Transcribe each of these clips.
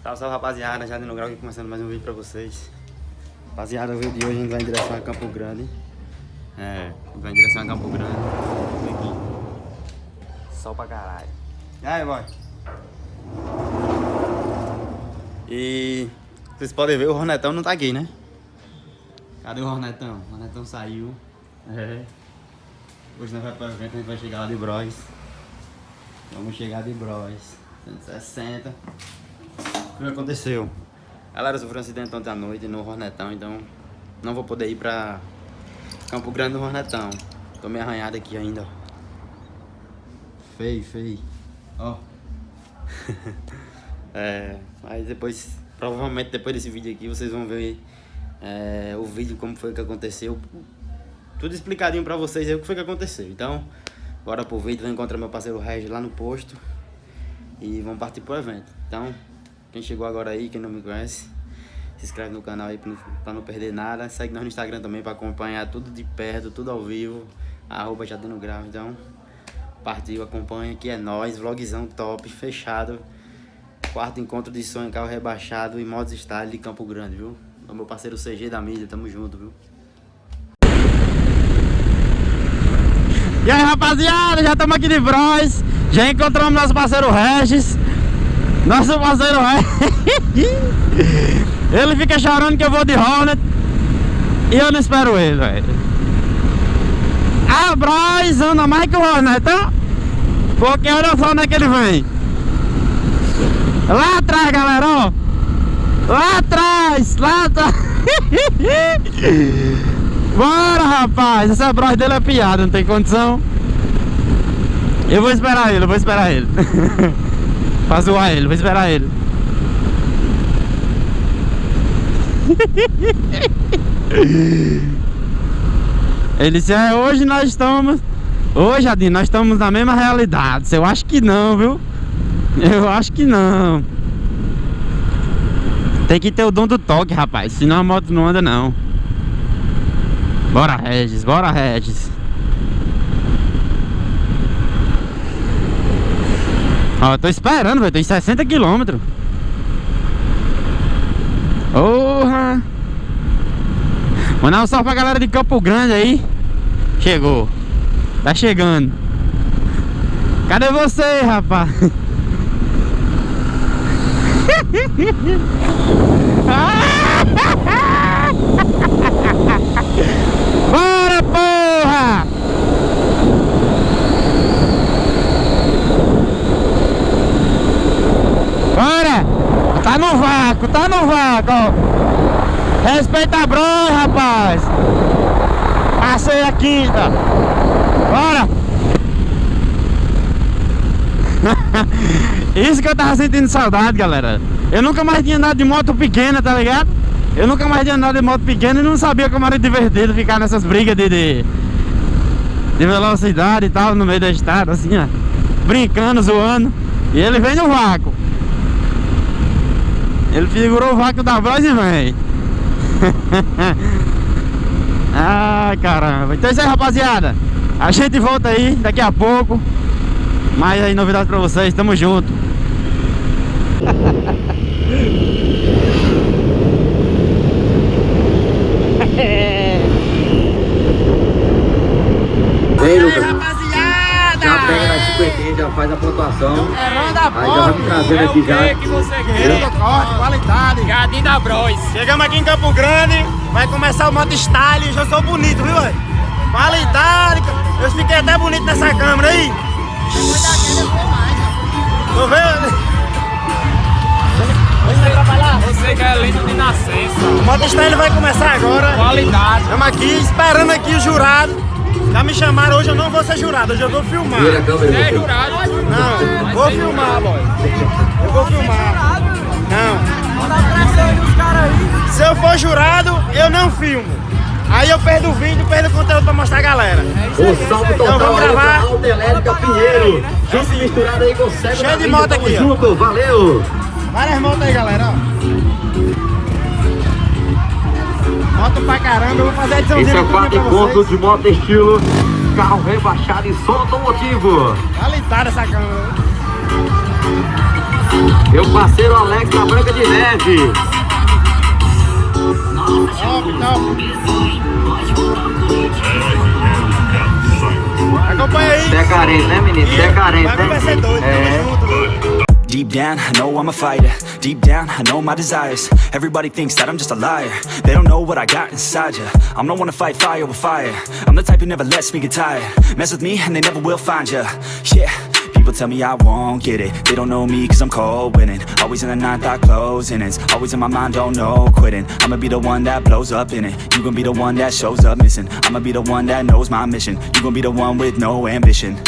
Salve, salve, rapaziada, já no grau aqui começando mais um vídeo pra vocês. Rapaziada, o vídeo de hoje a gente vai em direção a Campo Grande. Vai em direção a Campo Grande. Aqui. Sol pra caralho. E aí, boy? E vocês podem ver, o Hornetão não tá aqui, né? Cadê o Hornetão? O Hornetão saiu. Hoje nós vamos para o evento, a gente vai chegar lá de Bros. Vamos chegar de Bros. 160. O que aconteceu? Galera, eu sofri um acidente ontem à noite no Hornetão, então não vou poder ir pra Campo Grande no Hornetão. Tô meio arranhado aqui ainda, ó. Feio. Ó. Mas depois, provavelmente depois desse vídeo aqui, vocês vão ver o vídeo, como foi que aconteceu. Tudo explicadinho pra vocês aí o que foi que aconteceu. Então, bora pro vídeo, vou encontrar meu parceiro Regis lá no posto. E vamos partir pro evento. Então, quem chegou agora aí, quem não me conhece, se inscreve no canal aí pra não perder nada. Segue nós no Instagram também pra acompanhar tudo de perto, tudo ao vivo. @JadenoGrau. Então, partiu, acompanha, que é nóis. Vlogzão top, fechado. Quarto encontro de sonho, carro rebaixado e modos style de Campo Grande, viu? O meu parceiro CG da mídia, tamo junto, viu? E aí, rapaziada, já estamos aqui de Bros. Já encontramos nosso parceiro Regis. Nosso parceiro Regis. Ele fica chorando que eu vou de Hornet e eu não espero ele, velho. A Bros anda mais que o Hornet, tá? Porque olha só onde é que ele vem. Lá atrás, galera, ó. Lá atrás. Bora, rapaz. Essa Bros dele é piada, não tem condição. Eu vou esperar ele, Pra zoar ele, vou esperar ele. Ele disse, hoje nós estamos... Hoje, Adinho, nós estamos na mesma realidade. Eu acho que não, viu? Eu acho que não. Tem que ter o dom do toque, rapaz. Senão a moto não anda, não. Bora, Regis, Ó, tô esperando, velho. Tô em 60 km. Porra! Mandar um salve pra galera de Campo Grande aí. Chegou. Tá chegando. Cadê você, rapaz? Bora, porra! Bora! Tá no vácuo, ó. Respeita a Bros, rapaz. Passei a quinta. Bora! Isso que eu tava sentindo saudade, galera. Eu nunca mais tinha andado de moto pequena, tá ligado? Eu nunca mais tinha andado de moto pequena e não sabia como era divertido ficar nessas brigas de velocidade e tal, no meio da estrada, assim, ó. Brincando, zoando. E ele vem no vácuo. Ele figurou o vácuo da Bros e vem. Ah, caramba. Então é isso aí, rapaziada. A gente volta aí daqui a pouco. Mais aí novidades pra vocês, tamo junto. Vem, Lucas. Já pega na 50, já faz a pontuação. Aí já vai me trazendo aqui já. Que você quer. Corte, qualidade. Jardim da Bros. Chegamos aqui em Campo Grande. Vai começar o moto style. Eu sou bonito, viu, velho? Qualidade. Eu fiquei até bonito nessa câmera aí. Tô vendo? Você que é lindo de nascença. O moto style vai começar agora. Qualidade. Estamos aqui esperando aqui o jurado. Já me chamaram, hoje eu não vou ser jurado, hoje eu vou filmar. Vira a câmera, Você é Lucas. jurado? Não, vou filmar, boy. Eu vou filmar. Não. Manda a pressão aí dos caras aí. Se eu for jurado, eu não filmo. Aí eu perdo o vídeo, perdo o conteúdo pra mostrar a galera. O salve Então total vamos aí pra gravar. Autoelétrica Pinheiro. Junto e misturado aí com o Cego Cheio da de Mídia, moto tamo aqui, ó. junto, valeu. Várias motos aí, galera, ó. Moto pra caramba, eu vou fazer a ediçãozinha Esse é o tudo quarto pra encontro vocês. de moto estilo carro rebaixado e som automotivo. Qualidade essa câmera. Meu parceiro Alex da Branca de Neve. Acompanha aí. Você é carente, né, menino? Você é carente, né? Vai ser doido, Deep down, I know I'm a fighter. Deep down, I know my desires. Everybody thinks that I'm just a liar. They don't know what I got inside ya. I'm the one to fight fire with fire. I'm the type who never lets me get tired. Mess with me and they never will find ya. Yeah. People tell me I won't get it. They don't know me cause I'm cold winning. Always in the ninth, I closing. It's always in my mind, don't know quitting. I'ma be the one that blows up in it. You gon' be the one that shows up missing. I'ma be the one that knows my mission. You gon' be the one with no ambition.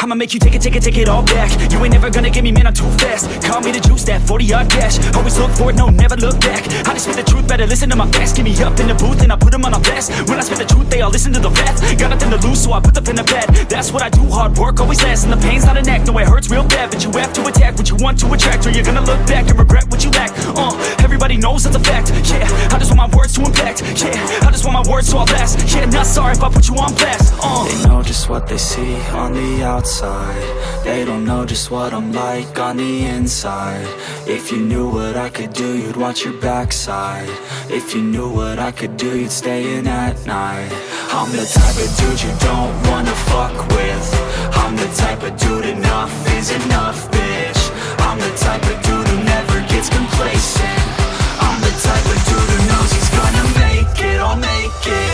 I'ma make you take it all back. You ain't never gonna get me, man, I'm too fast. Call me the juice, that 40-yard dash. Always look for it, no, never look back. I just spit the truth, better listen to my facts. Get me up in the booth and I put them on a blast. When I spit the truth, they all listen to the rap. Got nothing to lose, so I put the pen to bed. That's what I do, hard work always lasts. And the pain's not an act, no, it hurts real bad. But you have to attack what you want to attract, or you're gonna look back and regret what you lack. Everybody knows that's a fact. Yeah, I just want my words to impact. Yeah, I just want my words to all last. Yeah, not sorry if I put you on blast. They know just what they see on the outside. They don't know just what I'm like on the inside. If you knew what I could do, you'd watch your backside. If you knew what I could do, you'd stay in at night. I'm the type of dude you don't wanna fuck with. I'm the type of dude enough is enough, bitch. I'm the type of dude who never gets complacent. I'm the type of dude who knows he's gonna make it, I'll make it.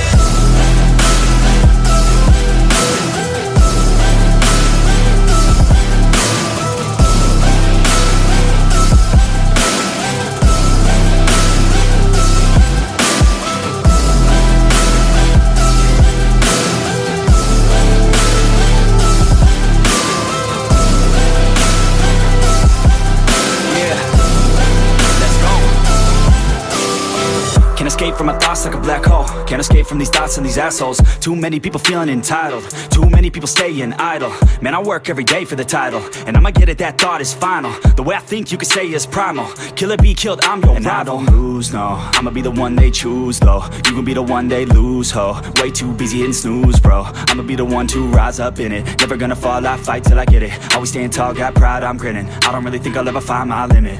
Escape from my thoughts like a black hole. Can't escape from these thoughts and these assholes. Too many people feeling entitled. Too many people staying idle. Man, I work every day for the title, and I'ma get it, that thought is final. The way I think you could say is primal. Kill it, be killed, I'm your rival. I don't lose, no. I'ma be the one they choose, though. You gon' be the one they lose, ho. Way too busy hitting snooze, bro. I'ma be the one to rise up in it. Never gonna fall, I fight till I get it. Always staying tall, got pride, I'm grinning. I don't really think I'll ever find my limit.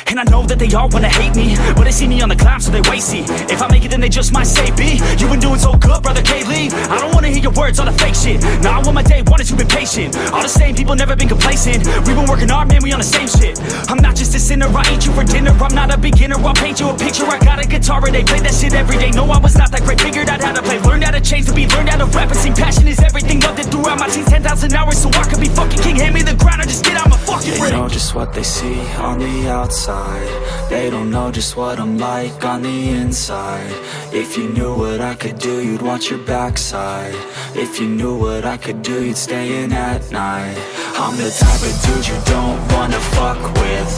And I know that they all wanna hate me, but they see me on the climb, so they wait, see. If I make it, then they just might say, B, you been doing so good, brother K-Lee. I don't wanna hear your words, all the fake shit. Nah, I want my day one is you been patient. All the same people, never been complacent. We been working hard, man, we on the same shit. I'm not just a sinner, I eat you for dinner. I'm not a beginner, I'll paint you a picture. I got a guitar and they play that shit every day. No, I was not that great, figured out how to play. Learned how to change the beat, learned how to rap and sing. Passion is everything, loved it throughout my teens. 10,000 hours, so I could be fucking king. Hand me the ground, or just get out my fucking ring. They know just what they see on the outside. They don't know just what I'm like on the inside. If you knew what I could do, you'd watch your backside. If you knew what I could do, you'd stay in at night. I'm the type of dude you don't wanna fuck with.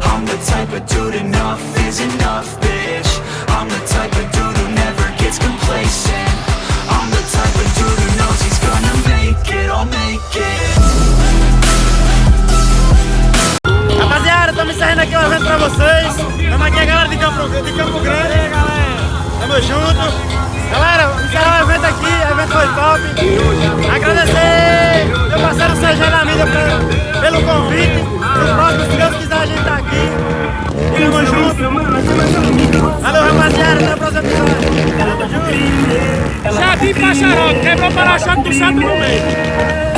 I'm the type of dude enough is enough, bitch. I'm the type of dude who never gets complacent. I'm the type of dude who knows he's gonna make it, I'll make it. Rapaziada, estamos encerrando aqui o evento pra vocês. Estamos aqui a galera de Campo Grande. E aí, galera? Tamo junto. Galera, encerrar o evento aqui, o evento foi top. Agradecer meu parceiro CG da mídia pelo convite. No próximo, se Deus quiser, a gente tá aqui. E tamo junto. Valeu, rapaziada, até o próximo episódio. Tamo junto. Jardim Pacharoca, quebrou o para-choque do centro no meio.